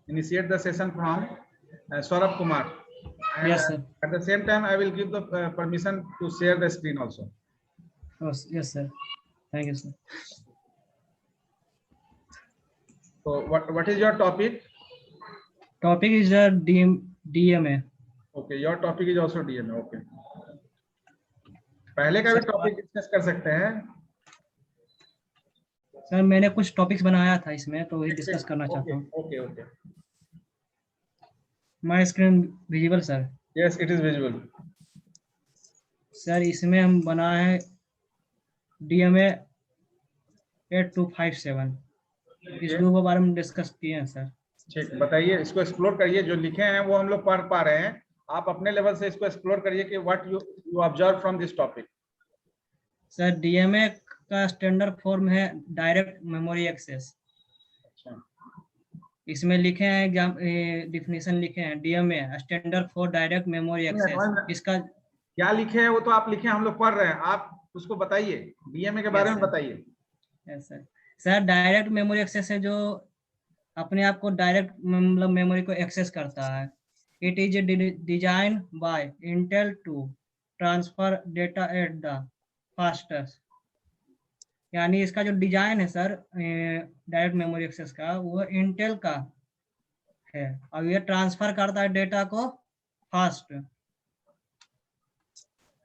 initiate the session from Saurabh Kumar. And Yes, sir. at the same time, I will give the permission to share the screen also. Yes, sir. Thank you, sir. So, what is your topic? Topic is DMA. Okay, your topic is also DMA. Okay. पहले का भी topic discuss कर सकते हैं sir. मैंने कुछ topics बनाया था इसमें, तो वही डिस्कस करना चाहता हूँ। Okay okay. My screen visible sir? Yes, it is visible sir. इसमें हम बनाए हैं DMA 8257। इस ग्रुप के बारे में डिस्कस किए हैं सर। ठीक, बताइए, इसको एक्सप्लोर करिए। जो लिखे हैं वो हम लोग पढ़ पा रहे हैं, आप अपने लेवल से इसको एक्सप्लोर करिए कि what you observe from this topic. Sir, DMA का स्टैंडर्ड फॉर्म है डायरेक्ट मेमोरी एक्सेस। अच्छा, इसमें लिखे हैं डिफिनेशन लिखे हैं, DMA standard for direct memory access. इसका क्या लिखे हैं वो तो आप लिखे हैं, हम लोग पढ़ रहे हैं, आप उसको बताइए, DMA के बारे में बताइए। Yes sir. Sir, direct memory access है जो अपने आप को डायरेक्ट मतलब मेमोरी को एक्सेस करता है। It is design by Intel to transfer data at the fastest. यानी इसका जो डिजाइन है सर डायरेक्ट मेमोरी एक्सेस का, वो इंटेल का है और ये ट्रांसफर करता है डेटा को fast.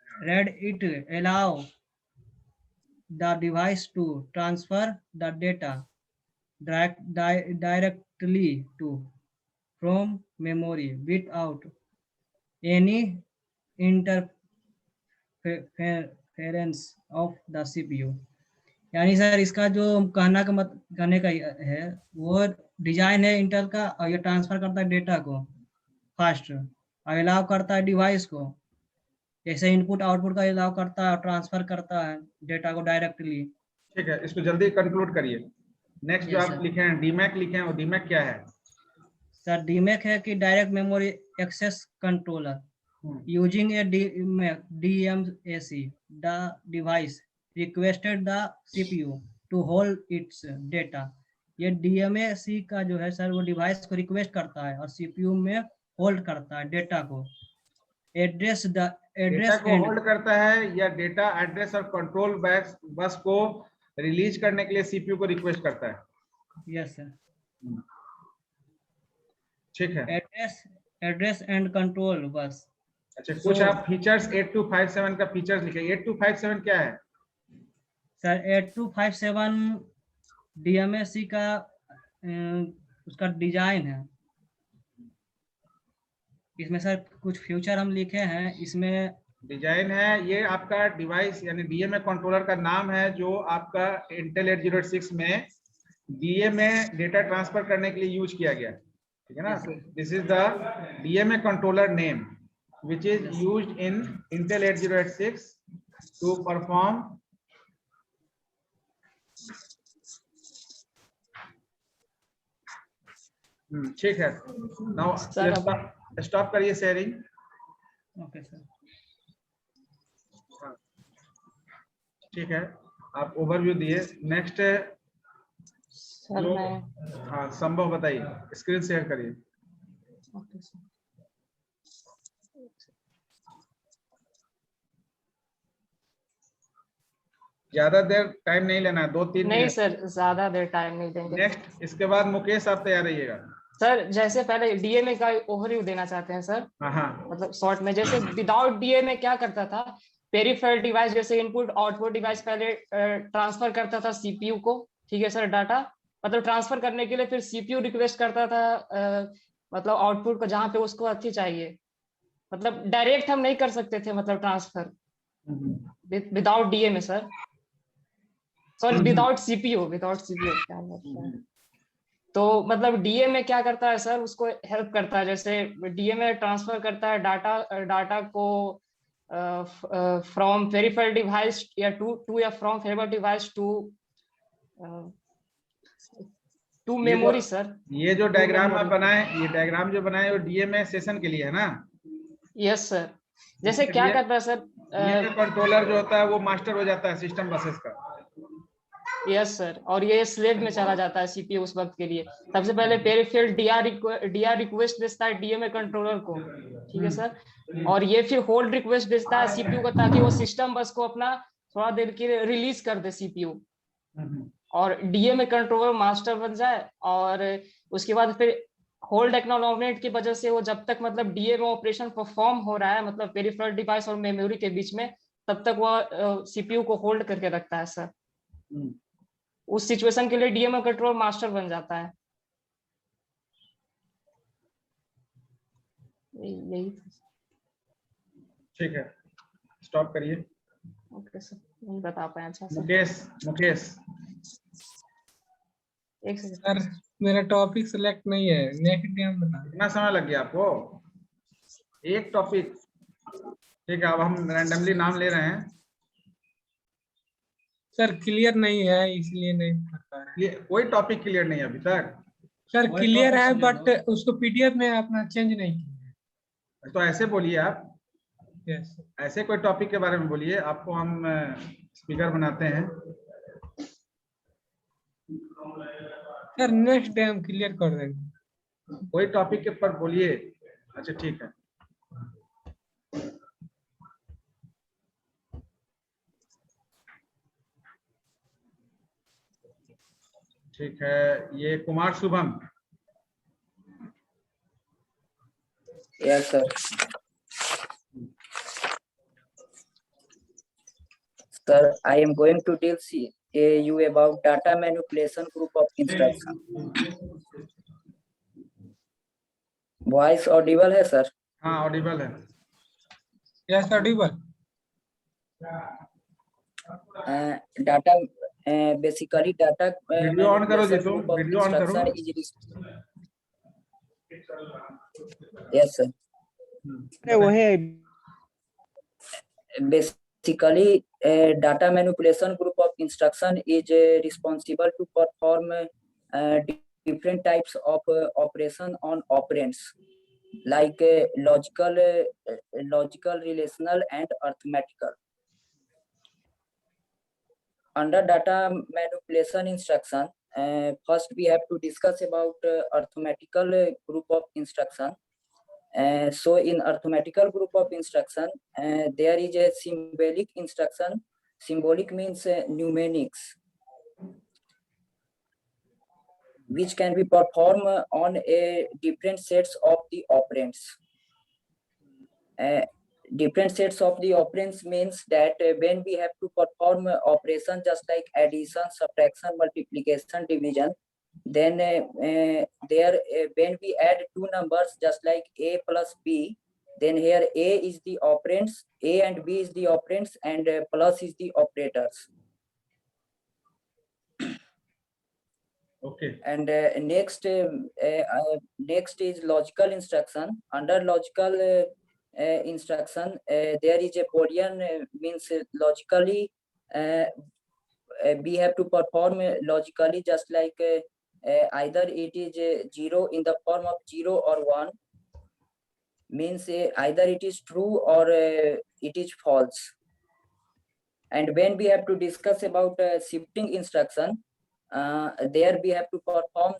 Read it allow the device to transfer the data directly to from memory without any interference of the CPU। यानी सर इसका जो कहने का है, वो डिजाइन है इंटेल का और ये ट्रांसफर करता है डेटा को फास्ट और अलाउ करता है डिवाइस को, जैसे इनपुट आउटपुट का अलाउ करता है और ट्रांसफर करता है डेटा को डायरेक्टली। ठीक है, इसको जल्दी कंक्लूड करिए। नेक्स्ट जो आप लिखे हैं डीमैक लिखे हैं, और डीमैक क्या है सर? डीमैक है कि direct memory access controller using a DMAC the device requested the CPU to hold its data. ये DMAC का जो है सर, वो डिवाइस को रिक्वेस्ट करता है और CPU में होल्ड करता है डेटा को। एड्रेस को होल्ड करता है या डेटा एड्रेस और कंट्रोल बस को रिलीज करने के लिए CPU को रिक्वेस्ट करता है। Yes sir. ठीक है, एड्रेस एंड कंट्रोल बस। अच्छा, कुछ आप फीचर्स 8257 का फीचर्स लिखे। 8257 क्या है सर? 8257 DMAC का उसका डिजाइन है। इसमें सर कुछ फ्यूचर हम लिखे हैं, इसमें डिजाइन है। ये आपका डिवाइस यानी DMA कंट्रोलर का नाम है, जो आपका इंटेल 806 में DMA डेटा ट्रांसफर करने के लिए यूज किया गया, ठीक है ना। This is the DMA controller name which is used in Intel 8086 to perform ठीक है। नाउ स्टॉप करिए शेयरिंग। Okay sir. ठीक है, आप ओवरव्यू दिए। नेक्स्ट सर मैं हाँ संभव बताइए, स्क्रीन शेयर करिए। Okay sir. ज्यादा देर टाइम नहीं लेना है, 2-3 नहीं मिनट। सर, ज्यादा देर टाइम नहीं देंगे। नेक्स्ट, इसके बाद मुकेश आप तैयार रहिएगा। सर जैसे पहले DMA का ओवरव्यू देना चाहते हैं सर। हाँ, मतलब शॉर्ट में, जैसे विदाउट DMA क्या करता था, पेरिफेरल डिवाइस जैसे इनपुट आउटपुट डिवाइस पहले ट्रांसफर करता था CPU को, ठीक है सर, डाटा मतलब ट्रांसफर करने के लिए फिर CPU रिक्वेस्ट करता था मतलब आउटपुट को जहाँ पे उसको अच्छी चाहिए। मतलब डायरेक्ट हम नहीं कर सकते थे मतलब transfer without DMA sir. Sorry, without CPU क्या बोलते हैं। तो मतलब DMA क्या करता है सर, उसको हेल्प करता है। जैसे DMA ट्रांसफर करता है डाटा को फ्रॉम पेरिफेरल डिवाइस या टू या from peripheral device to memory sir. ये जो डायग्राम आप बनाए, ये डायग्राम जो बनाए वो DMA सेशन के लिए है ना। Yes sir. जैसे क्या करता है सर, DMA कंट्रोलर जो होता है वो मास्टर हो जाता है सिस्टम बसेस का। यस सर, और ये स्लेव में चला जाता है सीपीयू उस वक्त के लिए। सबसे पहले पेरिफेरल डीआर रिक्वेस्ट भेजता है डीएमए कंट्रोलर को, ठीक है सर, और ये फिर होल्ड रिक्वेस्ट भेजता है सीपीयू को, ताकि वो सिस्टम बस को अपना थोड़ा देर के लिए रिलीज कर दे सीपीयू, और डीएमए कंट्रोलर मास्टर बन जाए। और उसके बाद फिर होल्ड एक्नॉलेजमेंट की वजह से वो जब तक मतलब डीएमए ऑपरेशन परफॉर्म हो रहा है, मतलब पेरिफेरल डिवाइस और मेमोरी के बीच में, तब तक वो सीपीयू को होल्ड करके रखता है सर। उस सिचुएशन के लिए डीएमए कंट्रोल मास्टर बन जाता है। यही ठीक है, स्टॉप करिए। ओके सर, नहीं बता पाए अच्छा सर। मुकेश एक सेकंड सर, मेरा टॉपिक सिलेक्ट नहीं है, नेक्स्ट टाइम बता। कितना समय लग गया आपको? एक टॉपिक, ठीक है। अब हम रैंडमली नाम ले रहे हैं। सर क्लियर नहीं है इसलिए नहीं बता रहे। ये कोई टॉपिक क्लियर नहीं है अभी तक। सर वही क्लियर topic है clear बट उसको पीडीएफ में अपना चेंज नहीं किया। तो ऐसे बोलिए आप, यस ऐसे कोई टॉपिक के बारे में बोलिए, आपको हम स्पीकर बनाते हैं। सर, नेक्स्ट टाइम क्लियर कर देंगे। कोई टॉपिक के ऊपर बोलिए। अच्छा ठीक है। ठीक है, ये Kumar Shubham. Yes, sir. Sir, I am going to tell you about data manipulation group of instruction. Voice audible है sir? हाँ ऑडिबल है। Yes Audible. Data basically data video on करो जी, manipulation तुम group of वीडियो ऑन करो। instruction is yes sir. Basically, data manipulation group of instruction is responsible to perform different types of operation on operands like logical, relational, and arithmetical. Under data manipulation instruction, first we have to discuss about arithmetical group of instruction. So in arithmetical group of instruction, there is a symbolic instruction. Symbolic means mnemonics, which can be performed on a different sets of the operands. Different sets of the operands means that when we have to perform operation just like addition, subtraction, multiplication, division, then when we add two numbers just like a plus b, then here a is the operands, a and b is the operands, and plus is the operators. Okay. And next is logical instruction. Under logical instruction, there is a Boolean means logically we have to perform logically just like either it is 0 in the form of 0 or 1, means either it is true or it is false. And when we have to discuss about shifting instruction, there we have to perform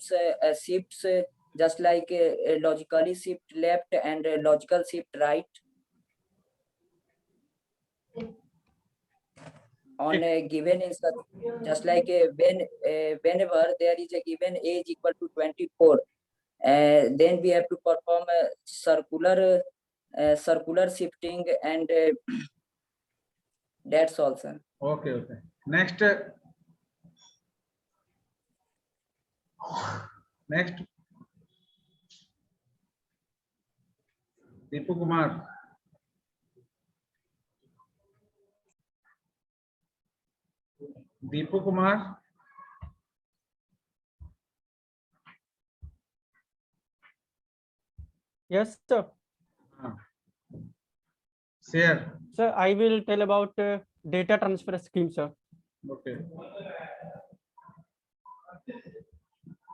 shifts just like logically shift left and logical shift right. On a given instruction, just like whenever there is a given a is equal to 24, then we have to perform a circular shifting, and that's all, sir. Okay, okay. Next. Next. Deepu Kumar. Deepu Kumar. Yes, sir. Share. Sir, I will tell about data transfer scheme, sir. Okay.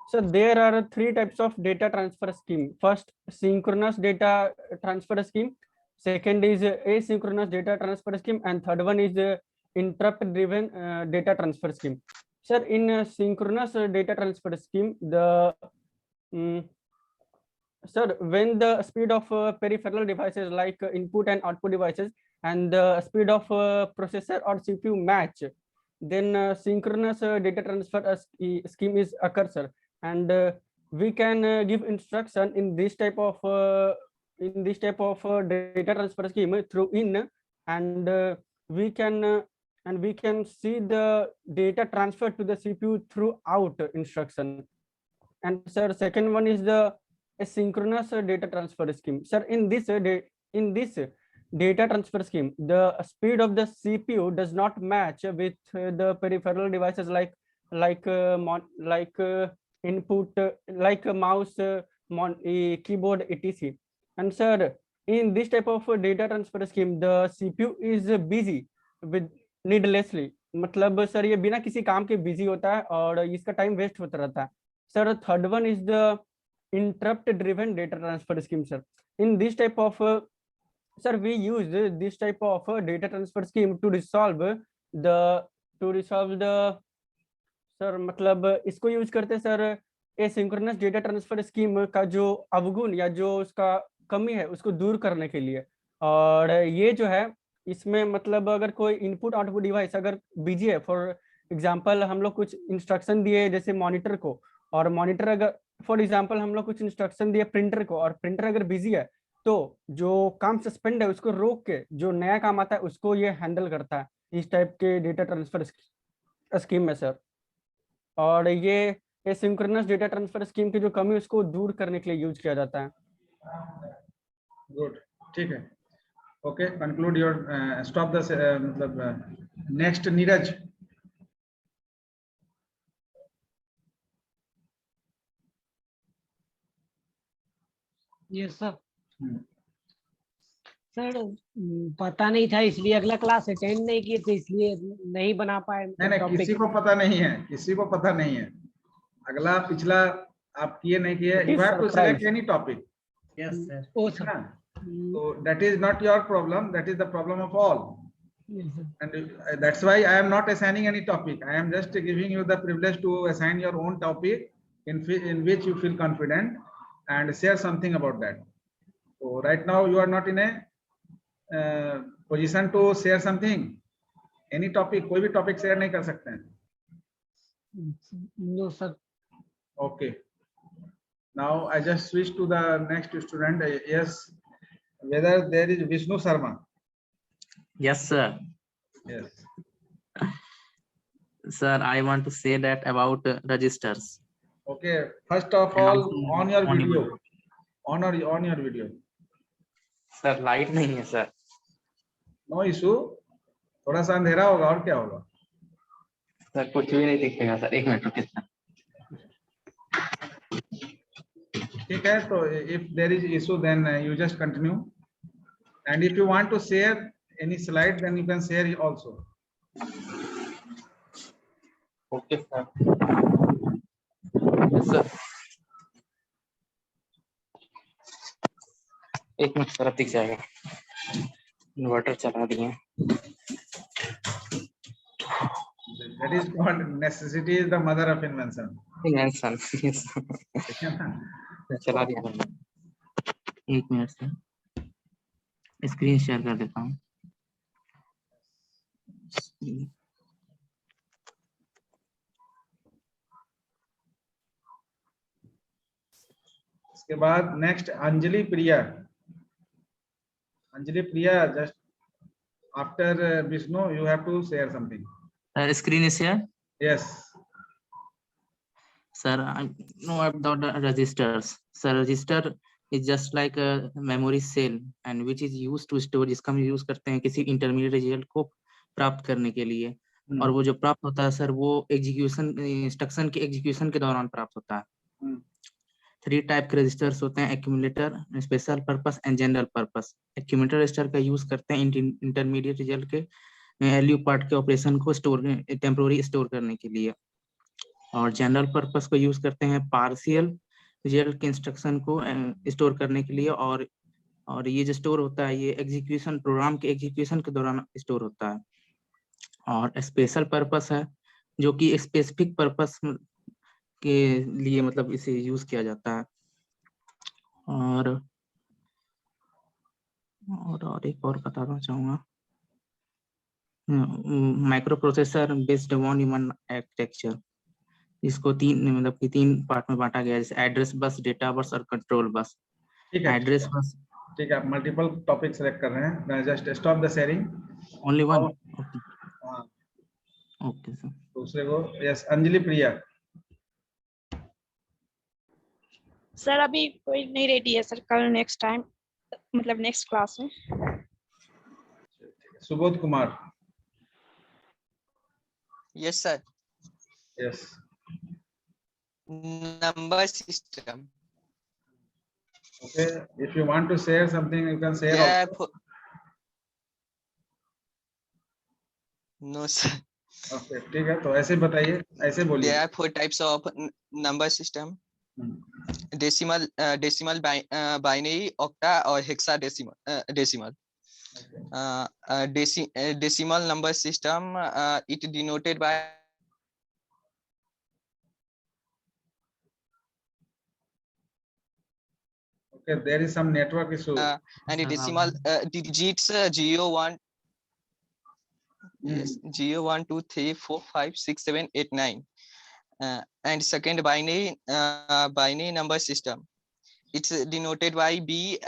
So there are three types of data transfer scheme. First, synchronous data transfer scheme. Second is asynchronous data transfer scheme, and third one is interrupt driven data transfer scheme. Sir, in a synchronous data transfer scheme, sir, when the speed of peripheral devices like input and output devices and the speed of processor or CPU match, then synchronous data transfer scheme is occurs, sir. And we can give instruction in this type of data transfer scheme through in, and we can see the data transferred to the CPU through out instruction. And sir, second one is the asynchronous data transfer scheme. Sir, in this data transfer scheme, the speed of the CPU does not match with the peripheral devices like input, like a mouse, keyboard, etc. And sir, in this type of data transfer scheme, the CPU is busy with needlessly. मतलब sir ये बिना किसी काम के busy होता है और इसका टाइम वेस्ट होता रहता है. Sir, third one is the interrupt driven data transfer scheme, sir. In this type of sir, we use this type of data transfer scheme to resolve the sir मतलब इसको use करते sir asynchronous data transfer scheme का जो अवगुण या जो उसका कमी है उसको दूर करने के लिए. और ये जो है इसमें मतलब अगर कोई इनपुट आउटपुट डिवाइस अगर बिजी है, फॉर एग्जांपल हम लोग कुछ इंस्ट्रक्शन दिए जैसे मॉनिटर को, और मॉनिटर अगर फॉर एग्जांपल हम लोग कुछ इंस्ट्रक्शन दिए प्रिंटर को और प्रिंटर अगर बिजी है तो जो काम सस्पेंड है उसको रोक के जो नया काम आता है उसको ये हैंडल करता है इस टाइप के डेटा ट्रांसफर स्कीम में सर. और ये एसिंक्रोनस डेटा ट्रांसफर स्कीम की जो कमी उसको दूर करने के लिए यूज किया जाता है. गुड, ठीक है. Okay, conclude your stop the मतलब next Neeraj. Yes sir. Sir पता नहीं था इसलिए अगला क्लास अटेंड नहीं किए थे, इसलिए नहीं बना पाए. नहीं, किसी को पता नहीं है, किसी को पता नहीं है. अगला पिछला आप किए नहीं किए. You have to select any topic. Yes sir. Oh sir. So that is not your problem, that is the problem of all. Yes, sir. And that's why I am not assigning any topic. I am just giving you the privilege to assign your own topic in which you feel confident and share something about that. So right now you are not in a position to share something. Any topic, कोई भी topic share नहीं कर सकते हैं. No sir. Okay. Now I just switch to the next student. Yes, whether there is Vishnu Sharma. Yes, sir. Yes. Sir, I want to say that about registers. Okay. First of all, on your video. On your video. Sir, light नहीं है sir. No issue. थोड़ा सा अंधेरा होगा और क्या होगा? Sir, कुछ भी नहीं दिखेगा sir. एक मिनट रुकिए sir. ठीक है, तो if there is issue then you just continue. And if you want to share any slide then you can share it also. Okay sir. Yes sir. एक मिनट सर, अब दिख जाएगा. Inverter चला दिए. That is called necessity is the mother of invention. Invention. Yes. चला दिया मैंने. एक मिनट सर, स्क्रीन शेयर कर देता हूँ. इसके बाद next Anjali Priya. Anjali Priya, just after Vishnu you have to share something. Screen is here. Yes. Sir, I know about the registers. Sir, register is just like a memory cell and which is used to store, जिसका हम use करते हैं किसी intermediate result को प्राप्त करने के लिए. और वो जो प्राप्त होता है सर वो एग्जीक्यूशन इंस्ट्रक्शन के एग्जीक्यूशन के दौरान प्राप्त होता है. 3 टाइप के रजिस्टर्स होते हैं: accumulator, special purpose and general purpose. Accumulator register का यूज करते हैं इंटरमीडिएट रिजल्ट के एलयू पार्ट के ऑपरेशन को टेम्पोररी स्टोर करने के लिए. और जनरल पर्पस को यूज करते हैं पार्शियल रिजल्ट के इंस्ट्रक्शन को स्टोर करने के लिए. और ये जो स्टोर होता है ये एग्जीक्यूशन प्रोग्राम के एग्जीक्यूशन के दौरान स्टोर होता है. और स्पेशल पर्पस है जो कि स्पेसिफिक पर्पस के लिए मतलब इसे यूज किया जाता है। और एक और बताना चाहूंगा, micro processor based one human architecture, इसको मतलब कि 3 पार्ट में बांटा गया है, जैसे एड्रेस बस, डेटा बस और कंट्रोल बस। ठीक है, एड्रेस बस ठीक है, आप मल्टीपल टॉपिक सेलेक्ट कर रहे हैं, मैं just stop the sharing. Only one. और- हाँ, ओके सर। दूसरे को यस अंजलि प्रिया। सर अभी कोई नहीं रेडी है सर, कल नेक्स्ट टाइम मतलब नेक्स्ट क्लास में। Subodh Kumar. Yes, sir. Yes. Number system. Okay, if you want to share something, you can share Yeah. also. No, sir. Okay, ठीक है, तो ऐसे बताइए, ऐसे बोलिए। There are 4 types of number system. Decimal, binary, octa, और hexadecimal. Decimal number system, it denoted by Okay, there is some network issue. and the decimal digits 0, 1. Yes, 0, 1, 2, 3, 4, 5, 6, 7, 8, 9. And second binary number system. It's denoted by B.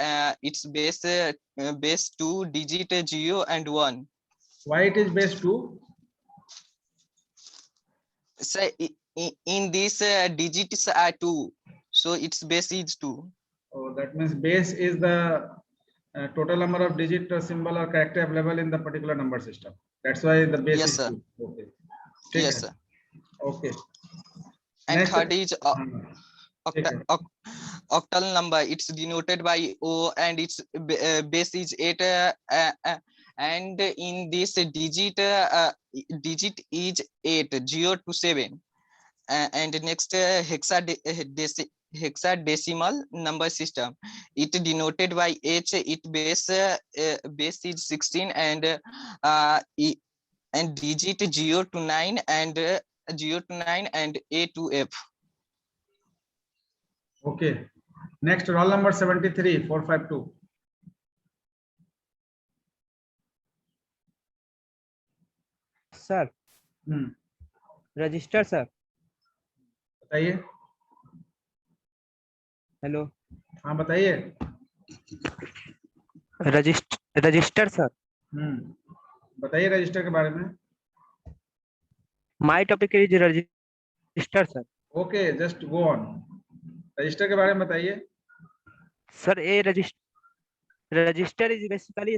It's base 2 digit 0 and 1. Why it is base 2? So in this digits are 2, so its base is 2. Oh, that means base is the total number of digit, symbol or character available in the particular number system. That's why the base Yes, is sir. 2. Okay. Yes, ठीक है, sir. Okay. And Next. third is ठीक है। octal number. It's denoted by O and its base is 8. And in this digit is 8, 0 to 7. And next hexadecimal number system. It denoted by H. It base is 16 and digit 0 to 9 and 0 to 9 and A to F. Okay. Next, roll number 73, 452. Sir register sir. बताइए। Hello. हाँ बताइए। Register sir. बताइए register के बारे में। My topic is register sir. Okay, just go on. Register के बारे में बताइए। Sir A register is basically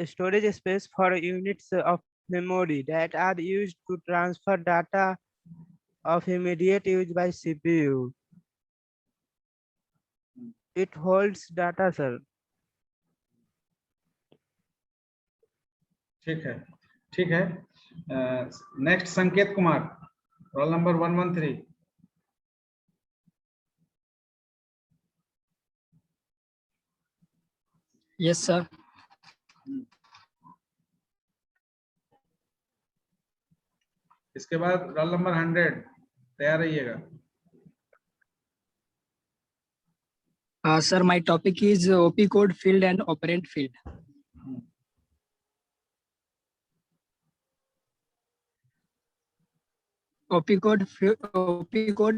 storage space for units of memory that are used to transfer data of immediate use by CPU. It holds data, sir. ठीक है, ठीक है। Next संकेत Kumar, roll number 113। Yes sir. इसके बाद roll number 100, तैयार रहिएगा। Sir my topic is OP code field and operand field. OP code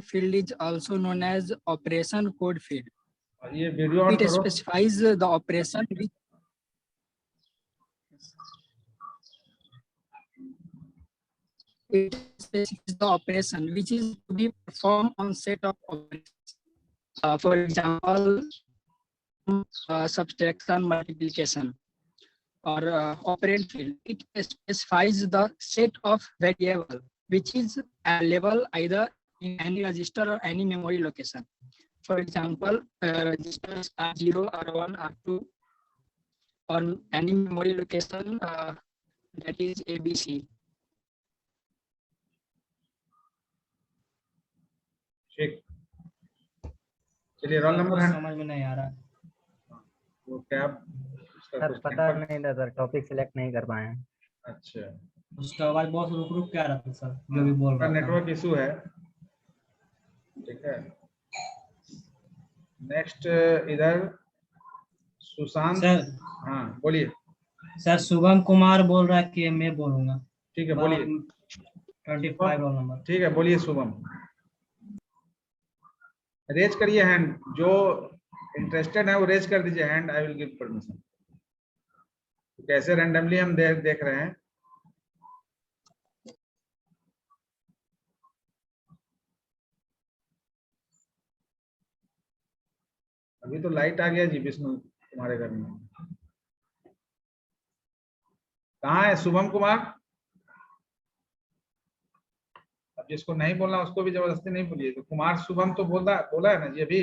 field is also known as operation code field. ये वीडियो ऑन It करो। specifies the operation which is to be performed on set of operations. For example, subtraction, multiplication, or operand field. It specifies the set of variable which is available either in any register or any memory location. For example, registers are 0 or 1 or 2 on any memory location that is ABC. ठीक, चलिए roll number समझ में नहीं आ रहा। वो क्या sir पता नहीं था सर, टॉपिक सिलेक्ट नहीं कर पाए। अच्छा, उसका आवाज बहुत रुक रुक के आ रहा था सर, जो भी बोल रहा था। नेटवर्क इशू है, ठीक है। नेक्स्ट इधर सुशांत। सर हाँ बोलिए। सर शुभम कुमार बोल रहा है कि मैं बोलूंगा। ठीक है बोलिए। 25 रोल नंबर। ठीक है बोलिए शुभम। रेज करिए हैंड, जो इंटरेस्टेड है वो रेज कर दीजिए hand, I will give permission. कैसे रैंडमली हम देख रहे हैं। अभी तो लाइट आ गया जी विष्णु तुम्हारे घर में। कहाँ है शुभम कुमार? अब जिसको नहीं बोलना उसको भी जबरदस्ती नहीं बोलिए। तो कुमार शुभम तो बोला है ना जी अभी।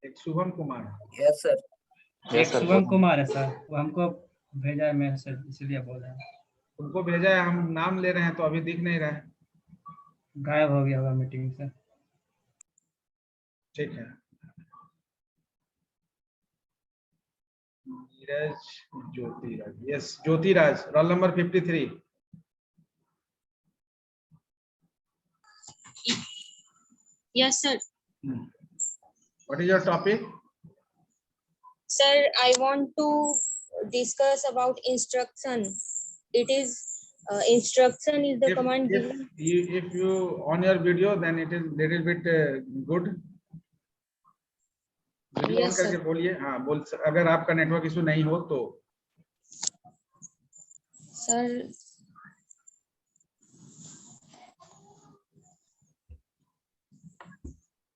एक शुभम कुमार। Yes sir. एक शुभम कुमार है सर, वो हमको भेजा है मैसेज, इसलिए बोल रहे हैं। उनको भेजा है, हम नाम ले रहे हैं तो अभी दिख नहीं रहा है। गायब हो गया होगा मीटिंग से। ठीक है। Neeraj Jyotiraj, yes Jyotiraj, roll number 53। Yes, sir. What is your topic? Sir, I want to discuss about instruction. It is instruction is the command given. If you on your video, then it is little bit good. Video on करके बोलिए। हाँ बोल, अगर आपका network issue नहीं हो तो। Sir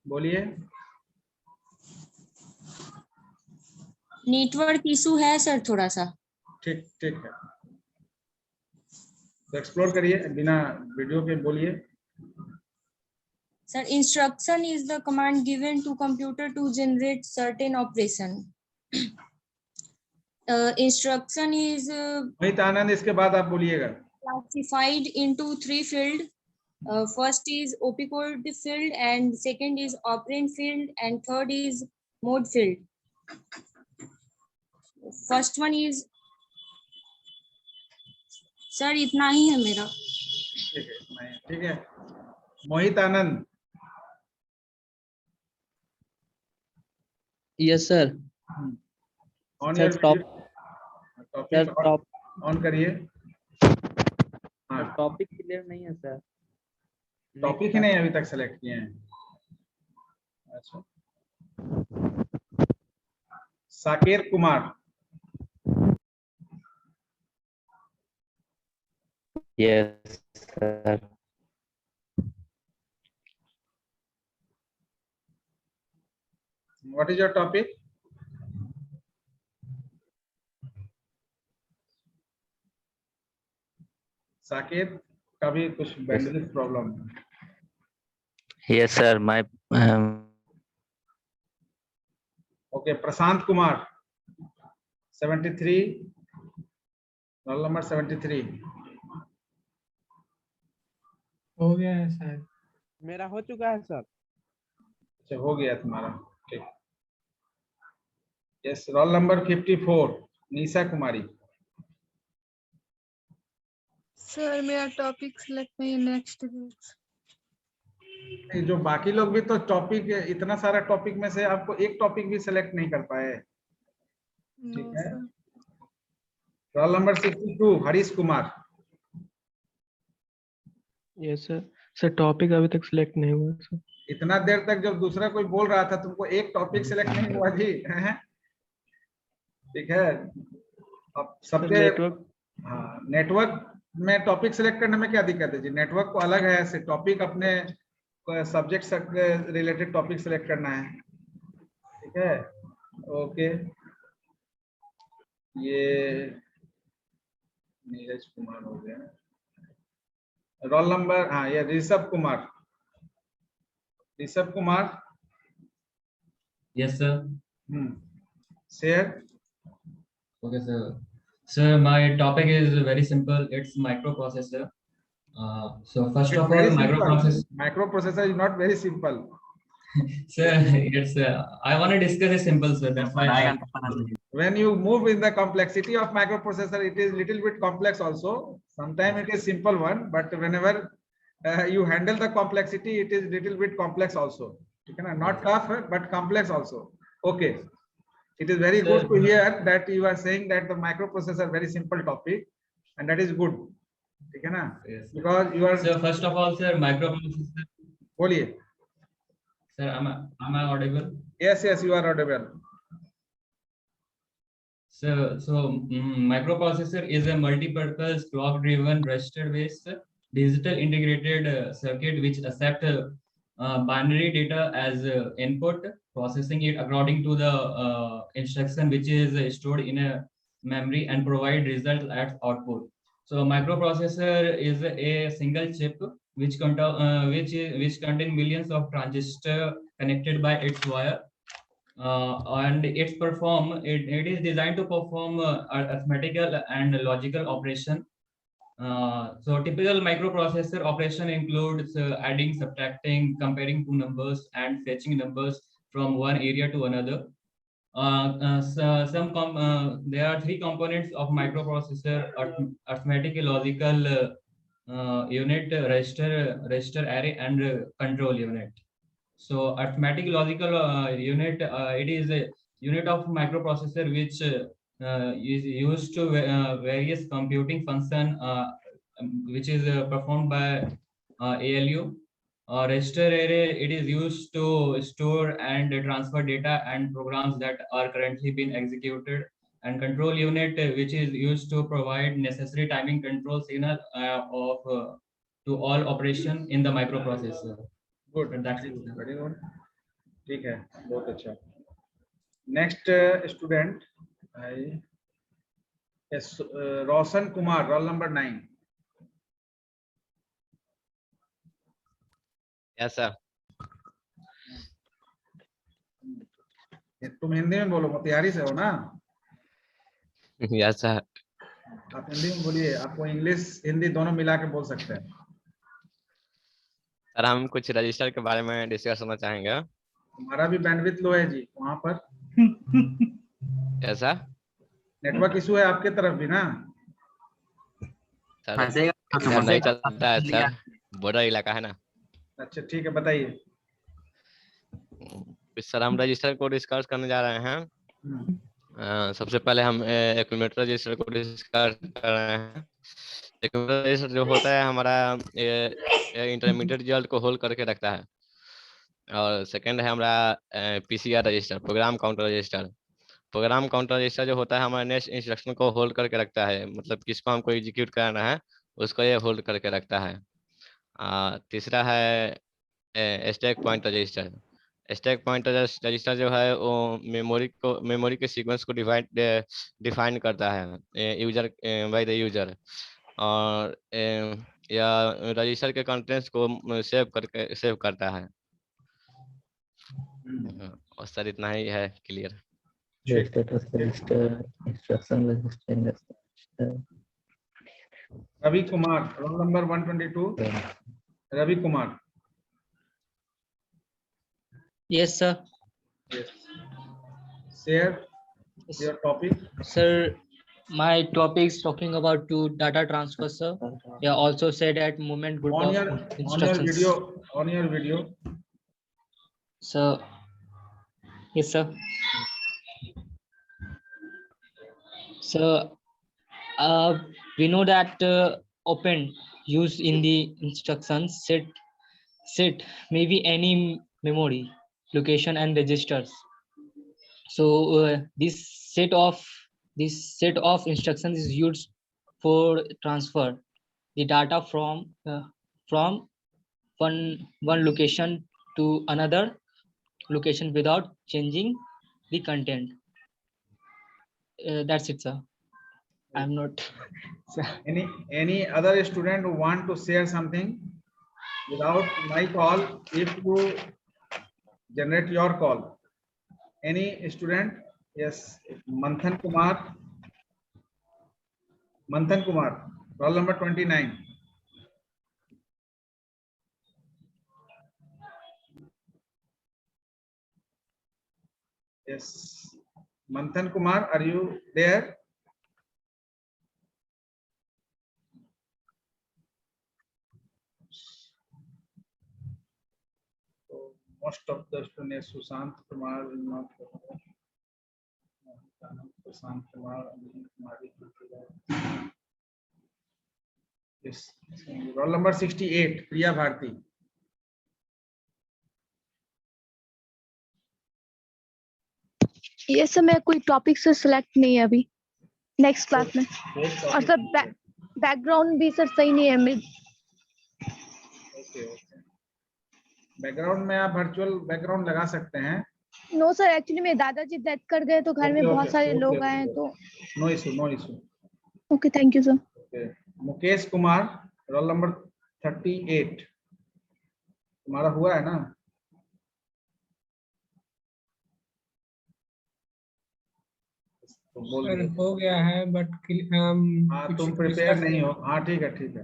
बोलिए। नेटवर्क इशू है सर थोड़ा सा। ठीक ठीक है, तो एक्सप्लोर करिए, बिना वीडियो के बोलिए। Sir, instruction is the command given to computer to generate certain operation. Instruction is मोहित आनंद, इसके बाद आप बोलिएगा। classified into 3 field. First is opcode field, and second is operand field, and third is mode field. First one is sir इतना ही है मेरा। ठीक है Mohit Anand. Yes sir. On your topic on करिए। हाँ टॉपिक क्लियर नहीं है सर। टॉपिक ही नहीं अभी तक सेलेक्ट किए हैं। अच्छा Saket Kumar. Yes sir. What is your topic? Saket का भी कुछ बैंडविड्थ प्रॉब्लम है। Yes sir my okay Prashant Kumar 73, roll number 73। हो गया है सर। मेरा हो चुका है सर। अच्छा हो गया तुम्हारा, ठीक। Yes roll number 54 Nisha Kumari. Sir मेरा टॉपिक सिलेक्ट नहीं, नेक्स्ट। जो बाकी लोग भी तो टॉपिक, इतना सारा टॉपिक में से आपको एक टॉपिक भी सिलेक्ट नहीं कर पाए, ठीक है। Roll number 62 Harish Kumar. Yes sir. Sir topic अभी तक सिलेक्ट नहीं हुआ सर। इतना देर तक जब दूसरा कोई बोल रहा था तुमको एक टॉपिक सिलेक्ट नहीं हुआ जी, ठीक है। अब सबके नेटवर्क, हाँ नेटवर्क में टॉपिक सिलेक्ट करने में क्या दिक्कत है जी? नेटवर्क को अलग है, ऐसे टॉपिक अपने सब्जेक्ट से रिलेटेड टॉपिक सिलेक्ट करना है, ठीक है। ओके ये नीरज कुमार हो गया। रोल नंबर हाँ ये Rishabh Kumar. Rishabh Kumar. Yes, sir. Share. Okay, sir. Sir, my topic is very simple. It's microprocessor. So first of all, microprocessor. Microprocessor is not very simple. Sir, it's I want to discuss a simple, sir. That's why. When you move in the complexity of microprocessor, it is little bit complex also. Sometimes it is simple one, but whenever you handle the complexity, it is little bit complex also. Not tough, but complex also. Okay. It is very good to hear that you are saying that the microprocessor very simple topic, and that is good. Yes. Because you are. So first of all, sir, microprocessor. बोलिए. Sir, am I audible? Yes, you are audible. So microprocessor is a multi-purpose clock-driven register-based digital integrated circuit which accept binary data as input, processing it according to the instruction which is stored in a memory and provide result at output. So microprocessor is a single chip which contain millions of transistors connected by its wire. And it is designed to perform arithmetical and logical operation. So typical microprocessor operation includes adding, subtracting, comparing two numbers, and fetching numbers from one area to another. There are three components of microprocessor: arithmetic, logical unit, register array, and control unit. So arithmetic logical unit, it is a unit of microprocessor which is used to various computing function which is performed by ALU. Register array, it is used to store and transfer data and programs that are currently being executed. And control unit, which is used to provide necessary timing control signal to all operation in the microprocessor. Good. That's very good. ठीक है, बहुत अच्छा. Next student, yes, Roshan Kumar, roll number 9. Yes, sir. तुम हिंदी में बोलो, मोतिहारी से हो ना? Yes, sir. आप हिंदी में बोलिए, आपको इंग्लिश हिंदी दोनों मिला के बोल सकते हैं. सर हम कुछ रजिस्टर के बारे में डिस्कस करना चाहेंगे. हमारा भी बैंडविड्थ लो है जी वहां पर. ऐसा नेटवर्क इशू है आपके तरफ भी ना? सर नहीं चलता है सर, बॉर्डर इलाका है ना. अच्छा ठीक है, बताइए. सर हम रजिस्टर को डिस्कस करने जा रहे हैं. सबसे पहले हम एक्यूमुलेटर रजिस्टर को डिस्कस कर रहे हैं. एक्यूमुलेटर रजिस्टर जो होता है हमारा इंटरमीडिएट रिजल्ट को होल्ड करके रखता है. और सेकंड है हमारा PCR register, program counter register. Program counter register जो होता है हमारे नेक्स्ट इंस्ट्रक्शन को होल्ड करके रखता है, मतलब किसको हमको एग्जीक्यूट करना है उसको ये होल्ड करके रखता है. तीसरा है stack pointer register. Stack pointer register जो है वो मेमोरी के सीक्वेंस को डिफाइन करता है यूजर बाय द यूजर. और या रजिस्टर के कंटेंट्स को सेव करता है. और सर इतना ही है. Clear. Status register, instruction register. Ravi Kumar, roll number 122. Ravi Kumar. Yes, sir. Yes. Share your topic. Sir, my topic is talking about to data transfer, sir. Yeah, also said at movement group On of your instructions. on your video. So, yes, sir. So, we know that open used in the instructions set maybe any memory location and registers. So this set of instructions is used for transfer the data from one location to another location without changing the content. That's it, sir. I'm not. Any other student who want to share something without my call? If you generate your call. Any student? Yes, Manthan Kumar. Manthan Kumar, roll number 29. Yes. Manthan Kumar, are you there? So most of the students, Sushant Kumar will not. Sushant Kumar, Anil Kumari. Yes. Roll number 68, Priya Bharti. ये sir मैं कोई topic से select नहीं है अभी next class में, और sir background भी सर सही नहीं है ओके ओके, बैकग्राउंड में आप वर्चुअल बैकग्राउंड लगा सकते हैं। नो सर, एक्चुअली मेरे दादाजी डेथ कर गए तो घर में बहुत सारे लोग आए हैं तो no issue no issue. Okay, thank you sir. Okay, Mukesh Kumar, roll number 38, तुम्हारा हुआ है ना? तो बोल सर हो गया है बट हाँ तुम प्रिपेयर नहीं हो। हाँ ठीक है ठीक है।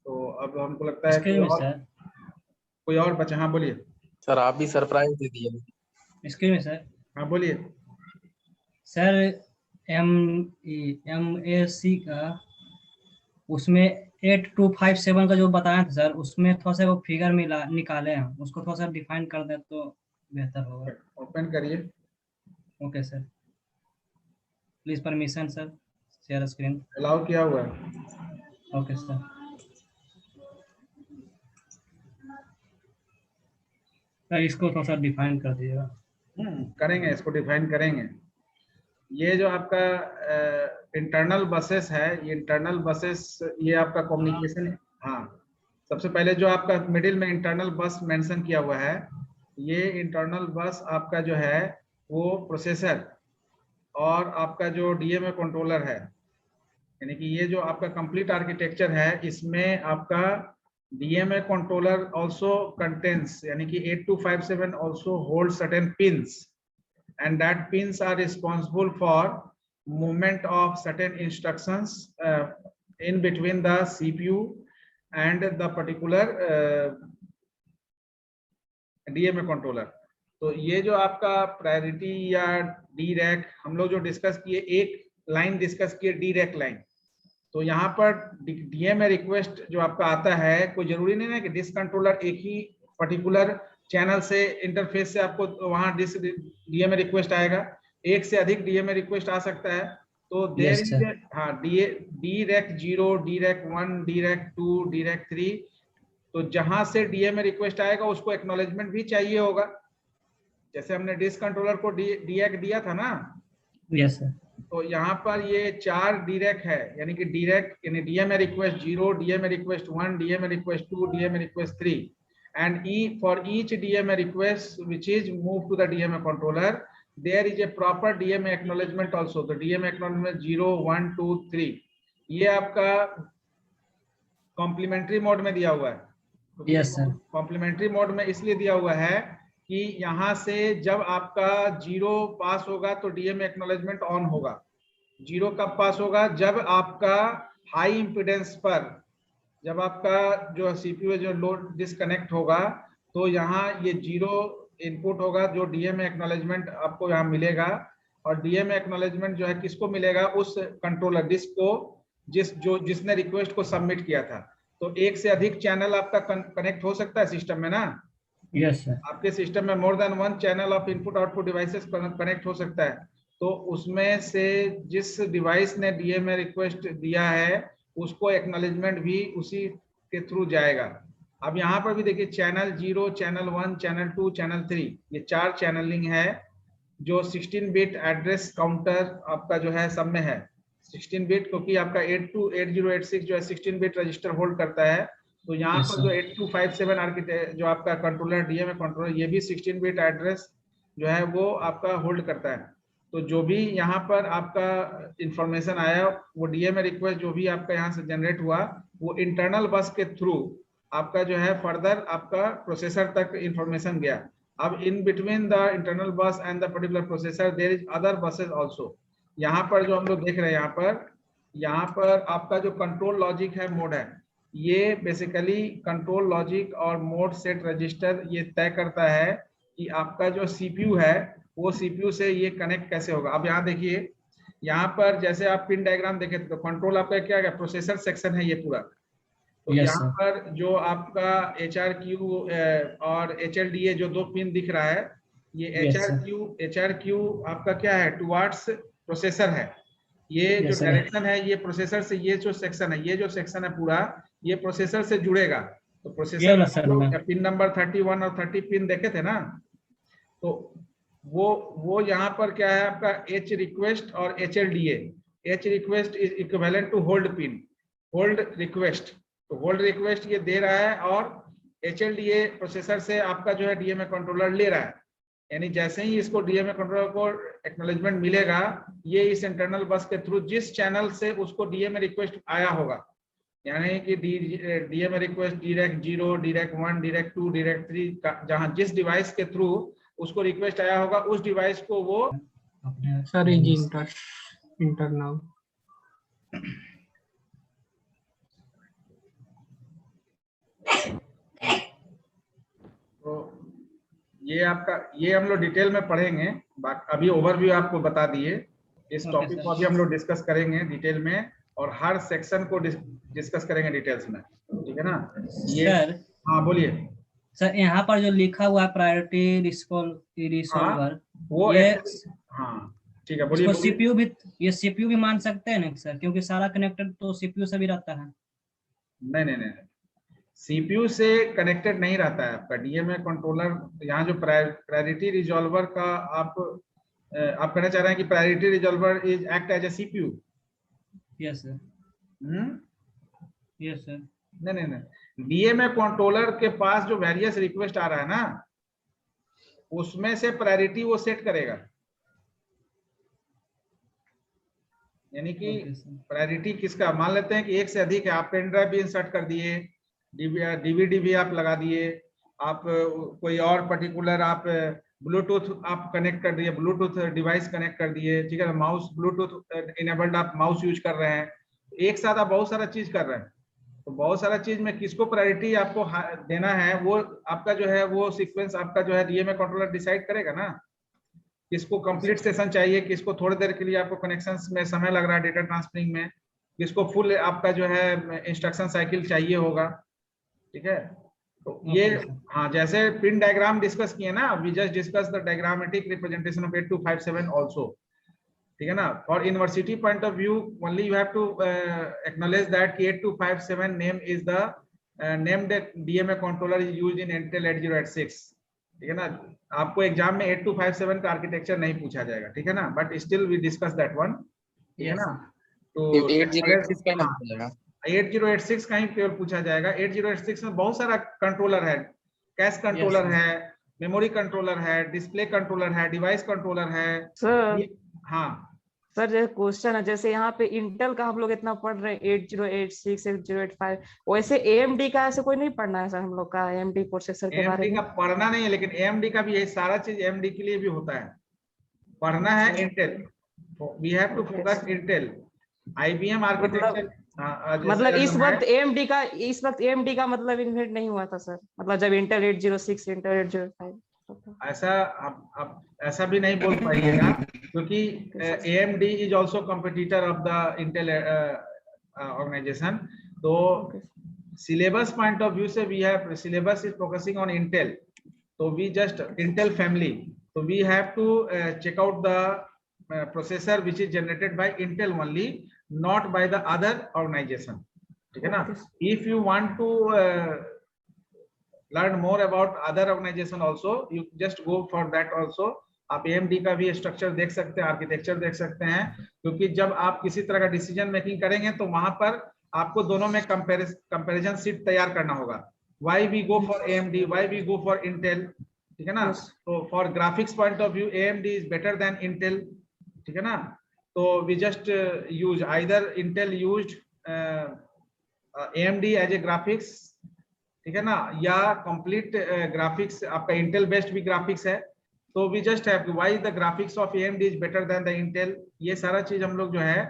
तो अब हमको लगता है कोई और बचा। हाँ बोलिए सर, आप भी सरप्राइज दे दिए इसके में सर। हाँ बोलिए सर। MAC का उसमें 8257 का जो बताया था सर, उसमें थोड़ा सा वो फिगर मिला निकाले हैं, उसको थोड़ा सा डिफाइन कर दे तो बेहतर होगा। ओपन करिए। Okay sir, please permission sir, share screen allow किया हुआ है। Okay sir. सर इसको थोड़ा सा डिफाइन कर दीजिएगा। करेंगे, इसको डिफाइन करेंगे। ये जो आपका इंटरनल बसेस है, ये इंटरनल बसेस, ये आपका कम्युनिकेशन। हाँ, सबसे पहले जो आपका मिडिल में इंटरनल बस मेंशन किया हुआ है, ये इंटरनल बस आपका जो है वो प्रोसेसर और आपका जो DMA कंट्रोलर है, यानी कि ये जो आपका कंप्लीट आर्किटेक्चर है, इसमें आपका DMA controller also contains, यानी कि 8257 also holds certain pins, and that pins are responsible for movement of certain instructions in between the CPU and the particular DMA controller. तो ये जो आपका प्रायोरिटी या DRAC हम लोग जो डिस्कस किए, एक लाइन डिस्कस किए DRAC लाइन, तो यहाँ पर DMA रिक्वेस्ट जो आपका आता है, कोई जरूरी नहीं है कि डिस्क कंट्रोलर एक ही पर्टिकुलर चैनल से इंटरफेस से आपको वहाँ डिस्क DMA रिक्वेस्ट आएगा, एक से अधिक DMA रिक्वेस्ट आ सकता है। तो देयर इज हाँ DRAC 0, DRAC 1, DRAC 2, DRAC 3, तो जहां से DMA रिक्वेस्ट आएगा उसको एक्नॉलेजमेंट भी चाहिए होगा। जैसे हमने डिस्क कंट्रोलर को DRAC दिया था ना। Yes sir. तो यहाँ पर ये 4 DRAC है, यानी कि DRAC यानी DMA request 0, DMA request 1, DMA request 2, DMA request 3, and for each DMA request which is moved to the DMA controller, there is a proper DMA acknowledgement also. The DMA acknowledgement 0, 1, 2, 3 ये आपका complementary mode में दिया हुआ है। Yes sir. Complementary mode में इसलिए दिया हुआ है कि यहाँ से जब आपका 0 पास होगा तो DMA एक्नॉलेजमेंट ऑन होगा। 0 कब पास होगा? जब आपका हाई इम्पीडेंस पर, जब आपका जो CPU जो लोड डिस्कनेक्ट होगा, तो यहाँ ये 0 इनपुट होगा, जो DMA एक्नॉलेजमेंट आपको यहाँ मिलेगा। और DMA एक्नॉलेजमेंट जो है किसको मिलेगा? उस कंट्रोलर डिस्क को जिसने रिक्वेस्ट को सबमिट किया था। तो एक से अधिक चैनल आपका कनेक्ट हो सकता है सिस्टम में ना। Yes sir. आपके सिस्टम में more than 1 channel of input output devices connect हो सकता है। तो उसमें से जिस डिवाइस ने DMA रिक्वेस्ट दिया है उसको एक्नॉलेजमेंट भी उसी के थ्रू जाएगा। अब यहाँ पर भी देखिए, चैनल 0, चैनल 1, चैनल 2, चैनल 3, ये 4 चैनलिंग है जो 16 बिट एड्रेस काउंटर आपका जो है सब में है। 16 बिट क्योंकि आपका 8086 जो है 16 बिट रजिस्टर होल्ड करता है। तो यहाँ पर जो 8257 आर्किटेक्ट जो आपका कंट्रोलर DMA कंट्रोलर, ये भी 16 बिट एड्रेस जो है वो आपका होल्ड करता है। तो जो भी यहाँ पर आपका इंफॉर्मेशन आया, वो DMA रिक्वेस्ट जो भी आपका यहाँ से जनरेट हुआ, वो इंटरनल बस के थ्रू आपका जो है फर्दर आपका प्रोसेसर तक इंफॉर्मेशन गया। अब in between the internal bus and the particular processor there is other buses also. यहाँ पर जो हम लोग देख रहे हैं, यहाँ पर आपका जो कंट्रोल लॉजिक है, मोड है, ये बेसिकली कंट्रोल लॉजिक और मोड सेट रजिस्टर ये तय करता है कि आपका जो सीपीयू है वो सीपीयू से ये कनेक्ट कैसे होगा। अब यहाँ देखिए, यहाँ पर जैसे आप पिन डायग्राम देखे थे तो कंट्रोल आपका क्या है, प्रोसेसर सेक्शन है ये पूरा। तो Yes, यहाँ sir. पर जो आपका HRQ और HLDA जो 2 पिन दिख रहा है, ये Yes, sir. HRQ आपका क्या है, टुवर्ड्स प्रोसेसर है। ये Yes, जो sir. डायरेक्शन है ये प्रोसेसर से, ये जो सेक्शन है, ये जो सेक्शन है पूरा ये प्रोसेसर से जुड़ेगा। तो ये वाला प्रोसेसर sir में। पिन नंबर 31 और 30 पिन देखे थे ना, तो वो यहाँ पर क्या है आपका H रिक्वेस्ट और HLDA। H request is equivalent to hold pin, hold request. तो होल्ड रिक्वेस्ट ये दे रहा है और HLDA प्रोसेसर से आपका जो है डीएमए कंट्रोलर ले रहा है। यानी जैसे ही इसको डीएमए कंट्रोलर को एक्नॉलेजमेंट मिलेगा, ये इस इंटरनल बस के थ्रू जिस चैनल से उसको डीएमए रिक्वेस्ट आया होगा, यानी कि DMA request direct 0, direct 1, direct 2, direct 3, जहां जिस डिवाइस के थ्रू उसको रिक्वेस्ट आया होगा उस डिवाइस को वो सर इंटरनल तो ये आपका, ये हम लोग डिटेल में पढ़ेंगे। अभी ओवरव्यू आपको बता दिए, इस टॉपिक को अभी हम लोग डिस्कस करेंगे डिटेल में और हर सेक्शन को डिस्कस करेंगे डिटेल्स में, ठीक है ना। ये सर, हाँ बोलिए सर यहाँ पर जो लिखा हुआ है प्रायोरिटी रिसॉल्वर, वो ये हाँ ठीक है, बोलिए इसको सीपीयू भी, ये सीपीयू भी मान सकते हैं ना सर, क्योंकि सारा कनेक्टेड तो सीपीयू से भी रहता है। नहीं, सीपीयू से कनेक्टेड नहीं रहता है आपका डीएमए कंट्रोलर। यहाँ जो प्रायोरिटी रिजॉल्वर का आप कहना चाह रहे हैं कि priority resolver is act as a CPU. Yes sir. Yes sir. नहीं, डीएमए कंट्रोलर के पास जो वेरियस रिक्वेस्ट आ रहा है ना, उसमें से प्रायोरिटी वो सेट करेगा। यानी कि प्रायोरिटी किसका, मान लेते हैं कि एक से अधिक है, आप पेन ड्राइव भी इंसर्ट कर दिए, डीवीडी भी आप लगा दिए, आप कोई और पर्टिकुलर आप ब्लूटूथ आप कनेक्ट कर दिए, ब्लूटूथ डिवाइस कनेक्ट कर दिए, ठीक है, माउस ब्लूटूथ इनेबल्ड आप माउस यूज कर रहे हैं, एक साथ आप बहुत सारा चीज कर रहे हैं। तो बहुत सारा चीज में किसको प्रायोरिटी आपको देना है, वो आपका जो है वो सीक्वेंस आपका जो है डीएमए कंट्रोलर डिसाइड करेगा ना। किसको कंप्लीट सेशन चाहिए, किसको थोड़ी देर के लिए आपको कनेक्शंस में समय लग रहा है डेटा ट्रांसफरिंग में, किसको फुल आपका जो है इंस्ट्रक्शन साइकिल चाहिए होगा, ठीक है। तो ये हाँ, जैसे पिन डायग्राम डिस्कस किए ना, we just discuss the diagrammatic representation of 8257 also, ठीक है ना। For university point of view only you have to acknowledge that कि 8257 name is the name that DMA controller is used in Intel 8086, ठीक है ना। आपको एग्जाम में 8257 का आर्किटेक्चर नहीं पूछा जाएगा, ठीक है ना, but still we discuss that one, ठीक है ना। तो 8086 का नहीं पूछेगा, 8086 का ही केवल पूछा जाएगा। 8086 में बहुत सारा कंट्रोलर है, कैश कंट्रोलर है, मेमोरी कंट्रोलर है, डिस्प्ले कंट्रोलर है, डिवाइस कंट्रोलर है। सर हाँ सर, जैसे क्वेश्चन है, जैसे यहाँ पे इंटेल का हम लोग इतना पढ़ रहे हैं 8086 8085, वैसे AMD का ऐसे कोई नहीं पढ़ना है सर हम लोग का, AMD प्रोसेसर के बारे AMD में? का पढ़ना नहीं है, लेकिन AMD का भी यही सारा चीज AMD के लिए भी होता है। पढ़ना है Intel, we have to focus Intel, IBM architecture. मतलब इस वक्त AMD का मतलब इन्वेंट नहीं हुआ था सर, मतलब जब इंटेल 806 इंटेल 805 ऐसा आप ऐसा भी नहीं बोल पाइएगा, क्योंकि AMD is also competitor of the Intel organisation. तो सिलेबस पॉइंट ऑफ व्यू से we have, syllabus is focusing on Intel, तो वी जस्ट इंटेल फैमिली, तो we have to check out the processor which is generated by Intel only, not by the other organisation, ठीक है ना। If you want to learn more about other organization also, you just go for that also। आप AMD का भी structure देख सकते हैं, architecture देख सकते हैं, क्योंकि जब आप किसी तरह का डिसीजन मेकिंग करेंगे तो वहां पर आपको दोनों में कंपैरिजन शीट तैयार करना होगा, why we go for AMD, why we go for Intel, ठीक है ना। तो for graphics point of view AMD is better than Intel, ठीक है ना। तो we just use either Intel used AMD as a graphics, ठीक है ना, या कंप्लीट ग्राफिक्स आपका इंटेल बेस्ड भी ग्राफिक्स है। तो we just have why the graphics of AMD is better than the Intel, ये सारा चीज हम लोग जो है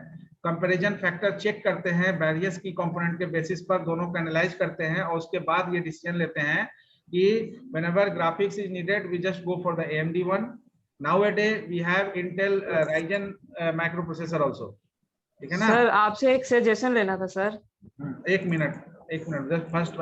कंपैरिजन फैक्टर चेक करते हैं, वेरियस की कंपोनेंट के बेसिस पर दोनों को एनालाइज करते हैं और उसके बाद ये डिसीजन लेते हैं कि whenever graphics is needed we just go for the AMD one. Nowadays we have Intel Ryzen microprocessor also. ठीक है ना? सर आपसे एक सजेशन लेना था सर. एक मिनट जस्ट फर्स्ट